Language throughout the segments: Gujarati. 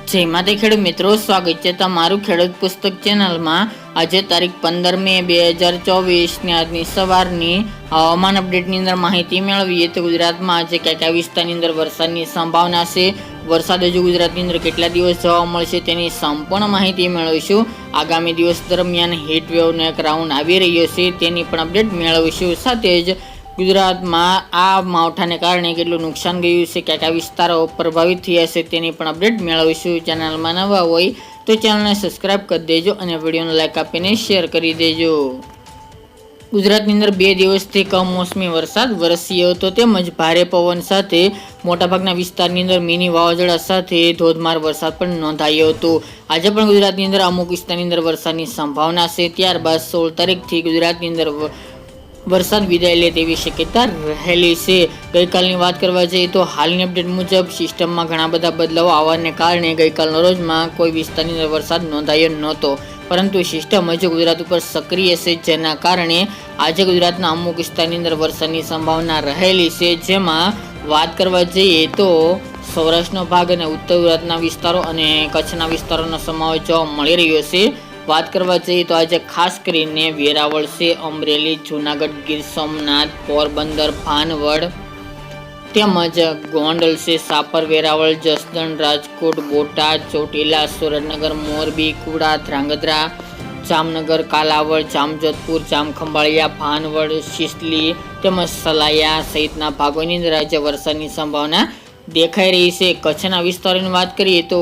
જય માતા ખેડૂત મિત્રો, સ્વાગત છે તમારું ખેડૂત પુસ્તક ચેનલમાં। આજે તારીખ 15 મે 2024 ની આજની સવારની હવામાન અપડેટની અંદર માહિતી મેળવીએ તો ગુજરાતમાં આજે કયા વિસ્તારની અંદર વરસાદની સંભાવના છે, વરસાદ હજુ ગુજરાતની અંદર કેટલા દિવસ જોવા મળશે તેની સંપૂર્ણ માહિતી મેળવીશું। આગામી દિવસ દરમિયાન હીટ વેવનો એક રાઉન્ડ આવી રહ્યો છે તેની પણ અપડેટ મેળવીશું। સાથે જ ગુજરાતમાં આ માવઠાને કારણે કેટલું નુકસાન ગયું છે, કયા વિસ્તારો પ્રભાવિત થયા છે તેની પણ અપડેટ મેળવીશું। ચેનલમાં નવા હોય તો ચેનલને સબસ્ક્રાઇબ કરી દેજો અને વિડીયોને લાઇક આપીને શેર કરી દેજો। ગુજરાતની અંદર 2 દિવસથી કમોસમી વરસાદ વરસ્યો હતો, તેમજ ભારે પવન સાથે મોટાભાગના વિસ્તારની અંદર મિની વાવાઝોડા સાથે ધોધમાર વરસાદ પણ નોંધાયો હતો। આજે પણ ગુજરાતની અંદર અમુક વિસ્તારની અંદર વરસાદની સંભાવના છે। ત્યારબાદ 16 તારીખથી ગુજરાતની અંદર વરસાદ વિદાય લે તેવી શક્યતા રહેલી છે। ગઈકાલની વાત કરવા જઈએ તો હાલની અપડેટ મુજબ સિસ્ટમમાં ઘણા બધા બદલાવો આવવાને કારણે ગઈકાલના રોજમાં કોઈ વિસ્તારની અંદર વરસાદ નોંધાયો નહોતો, પરંતુ સિસ્ટમ હજુ ગુજરાત ઉપર સક્રિય છે, જેના કારણે આજે ગુજરાતના અમુક વિસ્તારની અંદર વરસાદની સંભાવના રહેલી છે। જેમાં વાત કરવા જઈએ તો સૌરાષ્ટ્રનો ભાગ અને ઉત્તર ગુજરાતના વિસ્તારો અને કચ્છના વિસ્તારોનો સમાવેશ જોવા મળી રહ્યો છે। વાત કરવા જઈએ તો આજે ખાસ કરીને વેરાવળ છે, અમરેલી, જૂનાગઢ, ગીર સોમનાથ, પોરબંદર, ભાનવડ તેમજ ગોંડલ છે, સાપર, વેરાવળ, જસદણ, રાજકોટ, બોટાદ, ચોટીલા, સુરેન્દ્રનગર, મોરબી, કુડા, ધ્રાંગધ્રા, જામનગર, કાલાવડ, જામજોધપુર, જામખંભાળિયા, ભાનવડ, સિસલી તેમજ સલાયા સહિતના ભાગોની અંદર આજે વરસાદની સંભાવના દેખાઈ રહી છે। કચ્છના વિસ્તારોની વાત કરીએ તો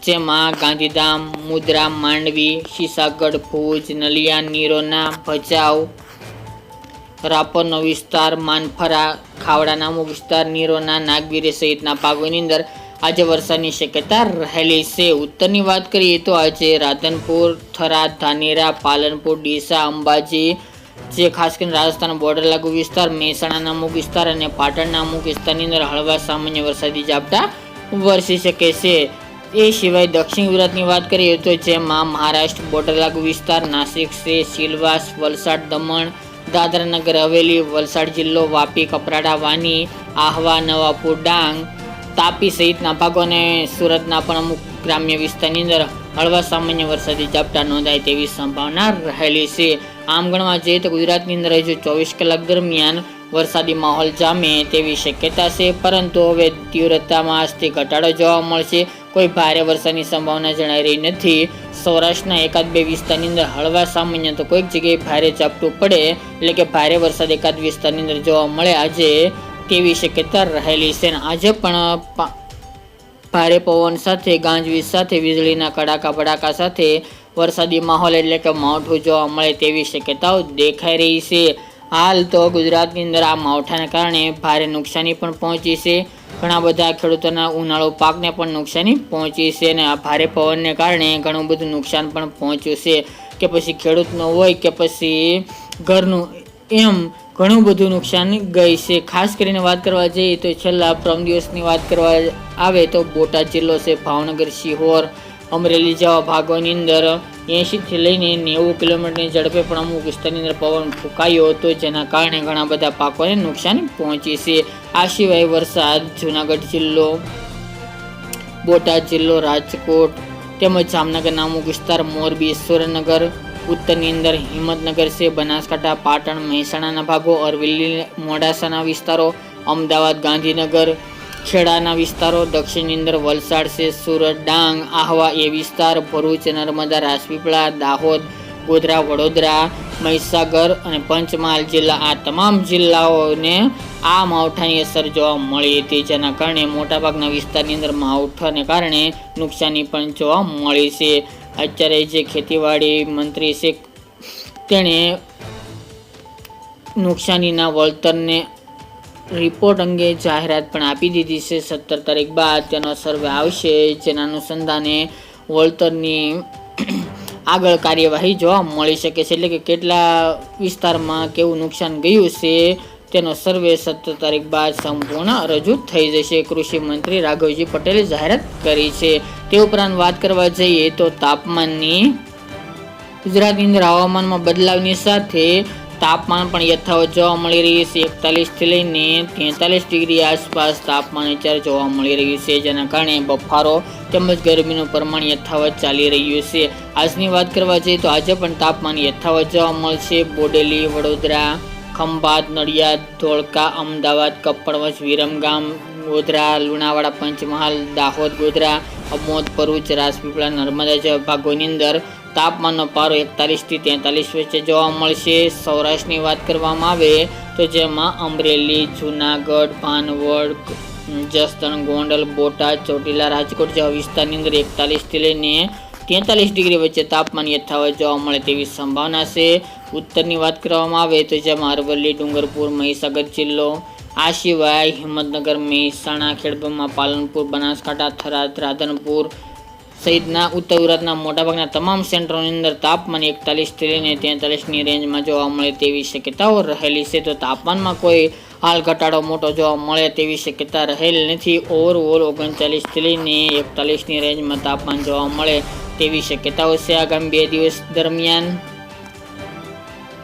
જેમાં ગાંધીધામ, મુદ્રા, માંડવી, શીશાગઢ, ભુજ, નલિયા, નિરોના, ભચાઉ, રાપરનો વિસ્તાર, માનફરા, ખાવડાના અમુક વિસ્તાર, નિરોના, નાગવીર સહિતના ભાગોની અંદર આજે વરસાદની શક્યતા રહેલી છે। ઉત્તરની વાત કરીએ તો આજે રાધનપુર, થરાદ, ધાનેરા, પાલનપુર, ડીસા, અંબાજી જે ખાસ કરીને રાજસ્થાન બોર્ડર લાગુ વિસ્તાર, મહેસાણાના અમુક વિસ્તાર અને પાટણના અમુક વિસ્તારની અંદર હળવા સામાન્ય વરસાદી ઝાપટા વરસી શકે છે। એ સિવાય દક્ષિણ ગુજરાતની વાત કરીએ તો જેમાં મહારાષ્ટ્ર બોર્ડર લાગુ વિસ્તાર, નાસિક છે, સિલવાસ, વલસાડ, દમણ, દાદરા નગર હવેલી, વલસાડ જિલ્લો, વાપી, કપરાડા, વાની, આહવા, નવાપુર, ડાંગ, તાપી સહિતના ભાગો અને સુરતના પણ અમુક ગ્રામ્ય વિસ્તારની અંદર હળવા સામાન્ય વરસાદી ઝાપટા નોંધાય તેવી સંભાવના રહેલી છે। આમ ગણવા જઈએ તો ગુજરાતની અંદર હજુ 24 કલાક દરમિયાન વરસાદી માહોલ જામે તેવી શક્યતા છે, પરંતુ હવે તીવ્રતામાં આજથી ઘટાડો જોવા મળશે। કોઈ ભારે વરસાદની સંભાવના જણાઈ રહી નથી। સૌરાષ્ટ્રના 1-2 વિસ્તારની અંદર હળવા સામાન્ય તો કોઈક જગ્યાએ ભારે ઝાપટું પડે, એટલે કે ભારે વરસાદ એકાદ વિસ્તારની અંદર જોવા મળે આજે તેવી શક્યતા રહેલી છે। આજે પણ ભારે પવન સાથે ગાજવીજ સાથે વીજળીના કડાકા ભડાકા સાથે વરસાદી માહોલ એટલે કે માવઠું જોવા મળે તેવી શક્યતાઓ દેખાઈ રહી છે। હાલ તો ગુજરાતની અંદર આ માવઠાને કારણે ભારે નુકસાની પણ પહોંચી છે। ઘણા બધા ખેડૂતોના ઉનાળુ પાકને પણ નુકસાની પહોંચી છે અને આ ભારે પવનને કારણે ઘણું બધું નુકસાન પણ પહોંચ્યું છે, કે પછી ખેડૂતનું હોય કે પછી ઘરનું, એમ ઘણું બધું નુકસાન ગઈ છે। ખાસ કરીને વાત કરવા જઈએ તો છેલ્લા પ્રમ દિવસની વાત કરવા આવે તો બોટાદ જિલ્લો છે, ભાવનગર, સિહોર, અમરેલી જેવા ભાગોની અંદર 80થી લઈને 90 કિલોમીટરની ઝડપે પણ અમુક વિસ્તારની અંદર પવન ફૂંકાયો હતો, જેના કારણે ઘણા બધા પાકોને નુકસાન પહોંચી છે। આ સિવાય વરસાદ જૂનાગઢ જિલ્લો, બોટાદ જિલ્લો, રાજકોટ તેમજ જામનગરના અમુક વિસ્તાર, મોરબી, સુરેન્દ્રનગર, ઉત્તરની અંદર હિંમતનગર છે, બનાસકાંઠા, પાટણ, મહેસાણાના ભાગો, અરવલ્લી, મોડાસાના વિસ્તારો, અમદાવાદ, ગાંધીનગર, ખેડાના વિસ્તારો, દક્ષિણની અંદર વલસાડ છે, સુરત, ડાંગ, આહવા એ વિસ્તાર, ભરૂચ, નર્મદા, રાજપીપળા, દાહોદ, ગોધરા, વડોદરા, મહીસાગર અને પંચમહાલ જિલ્લા, આ તમામ જિલ્લાઓને આ માવઠાની અસર જોવા મળી હતી, જેના કારણે મોટાભાગના વિસ્તારની અંદર માવઠાને કારણે નુકસાની પણ જોવા મળી છે। અત્યારે જે ખેતીવાડી મંત્રી છે તેણે નુકસાનીના વળતરને રિપોર્ટ અંગે જાહેરાત પણ આપી દીધી છે। 17 તારીખ બાદ તેનો સર્વે આવશે, જેના અનુસંધાને વળતરની આગળ કાર્યવાહી જોવા મળી શકે છે, એટલે કે કેટલા વિસ્તારમાં કેવું નુકસાન ગયું છે તેનો સર્વે 17 તારીખ બાદ સંપૂર્ણ રજૂ થઈ જશે, કૃષિ મંત્રી રાઘવજી પટેલે જાહેરાત કરી છે। તે ઉપરાંત વાત કરવા જઈએ તો તાપમાનની ગુજરાતની અંદર હવામાનમાં બદલાવની સાથે તાપમાન પણ યથાવત જોવા મળી રહ્યું છે. 41 થી લઈને 43 ડિગ્રી આસપાસ તાપમાન અત્યારે જોવા મળી રહ્યું છે, જેના કારણે બફારો તેમજ ગરમીનું પ્રમાણ યથાવત ચાલી રહ્યું છે. આજની વાત કરવા જઈએ તો આજે પણ તાપમાન યથાવત જોવા મળશે. બોડેલી, વડોદરા, ખંભાત, નડિયાદ, ધોળકા, અમદાવાદ, કપડવંજ, વિરમગામ, ગોધરા, લુણાવાડા, પંચમહાલ, દાહોદ, ગોધરા, અમોદ, ભરૂચ, રાજપીપળા, નર્મદા જેવા ભાગોની અંદર તાપમાનનો પારો 41 થી 43 વચ્ચે જોવા મળશે. સૌરાષ્ટ્રની વાત કરવામાં આવે તો જેમાં અમરેલી, જૂનાગઢ, ભાનવડ, જસદણ, ગોંડલ, બોટાદ, ચોટીલા, રાજકોટ જેવા વિસ્તારની અંદર 41 થી લઈને 43 ડિગ્રી વચ્ચે તાપમાન યથાવત જોવા મળે તેવી સંભાવના છે. ઉત્તરની વાત કરવામાં આવે તો જેમાં અરવલ્લી, ડુંગરપુર, મહીસાગર જિલ્લો, આ સિવાય હિંમતનગર, મહેસાણા, ખેડબ્રહ્મા, પાલનપુર, બનાસકાંઠા, થરાદ, રાધનપુર સહિતના ઉત્તર ગુજરાતના મોટાભાગના તમામ સેન્ટરોની અંદર તાપમાન 41 થી લઈને 43ની રેન્જમાં જોવા મળે તેવી શક્યતાઓ રહેલી છે. તો તાપમાનમાં કોઈ હાલ ઘટાડો મોટો જોવા મળે તેવી શક્યતા રહેલ નથી. ઓવરઓલ 39 થી લઈને 41ની રેન્જમાં તાપમાન જોવા મળે તેવી શક્યતાઓ છે આગામી 2 દિવસ દરમિયાન.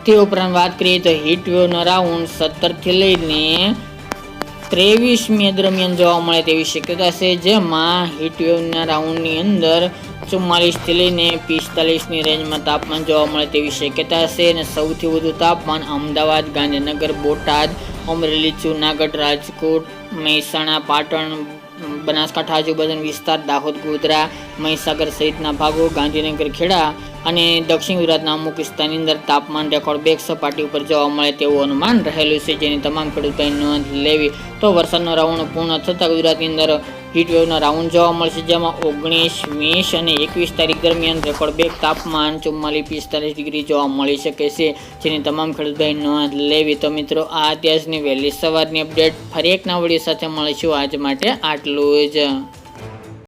તે ઉપરાંત વાત કરીએ તો હીટવેવનો રાઉન્ડ 17 થી લઈને 23 મે દરમિયાન જોવા મળે તેવી શક્યતા છે, જેમાં હીટવેવના રાઉન્ડની અંદર 44 થી લઈને 45ની રેન્જમાં તાપમાન જોવા મળે તેવી શક્યતા છે. અને સૌથી વધુ તાપમાન અમદાવાદ, ગાંધીનગર, બોટાદ, અમરેલી, જૂનાગઢ, રાજકોટ, મહેસાણા, પાટણ, બનાસકાંઠા આજુબાજુનો વિસ્તાર, દાહોદ, ગોધરા, મહીસાગર સહિતના ભાગો, ગાંધીનગર, ખેડા અને દક્ષિણ ગુજરાતના અમુક વિસ્તારની અંદર તાપમાન રેકોર્ડ બ્રેક સપાટી ઉપર જોવા મળે તેવું અનુમાન રહેલું છે, જેની તમામ ખેડૂતોએ નોંધ લેવી. તો વરસાદનો રાઉન્ડ પૂર્ણ થતાં ગુજરાતની અંદર હીટવેવનો રાઉન્ડ જોવા મળશે, જેમાં 19, 20 અને 21 તારીખ દરમિયાન રેકોર્ડ બ્રેક તાપમાન 44-45 ડિગ્રી જોવા મળી શકે છે, જેની તમામ ખેડૂતોએ નોંધ લેવી. તો મિત્રો, આ અત્યારની વહેલી સવારની અપડેટ. ફરી એક નવા વિડીયો સાથે મળીશું. આજ માટે આટલું જ.